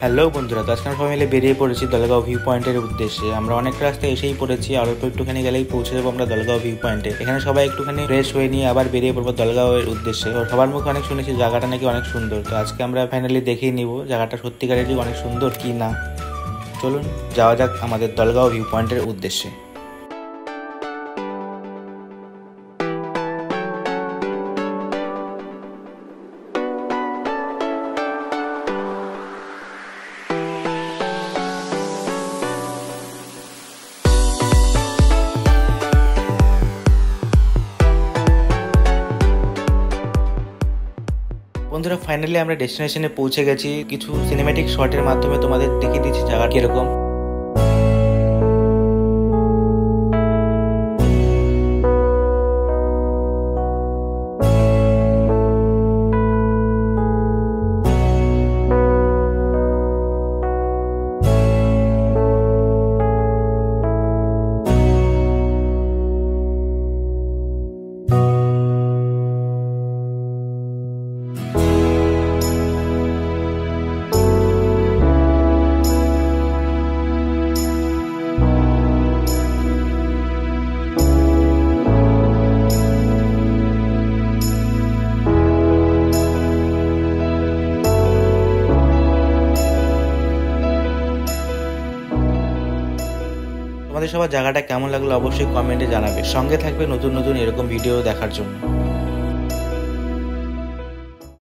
Hello বন্ধুরা, তো আজকে আমরা সবাই মিলে বেরিয়ে পড়েছি দলগাঁও ভিউ পয়েন্টের উদ্দেশ্যে। আমরা অনেক রাস্তায় এসেই পড়েছি, আর অল্প একটুখানি গেলেই পৌঁছে যাবো আমরা দলগাঁও ভিউ পয়েন্টে। এখানে সবাই একটুখানি ফ্রেশ হয়ে নিয়ে আবার বেরিয়ে পড়বো দলগাঁওয়ের উদ্দেশ্যে। তো সবার মুখে অনেক শুনেছি জায়গাটা নাকি অনেক সুন্দর, তো আজকে আমরা ফাইনালি দেখেই নিব জায়গাটা সত্যিকারেরই অনেক সুন্দর কি না। চলুন যাওয়া যাক আমাদের দলগাঁও ভিউ পয়েন্টের উদ্দেশ্যে। বন্ধুরা, ফাইনালি আমরা ডেস্টিনেশনে পৌঁছে গেছি। কিছু সিনেম্যাটিক শটের মাধ্যমে তোমাদের দেখিয়ে দিচ্ছি জায়গা কিরকম। তোমাদের সবার জায়গাটা কেমন লাগলো অবশ্যই কমেন্টে জানাবে। সঙ্গে থাকবে নতুন নতুন এরকম ভিডিও দেখার জন্য।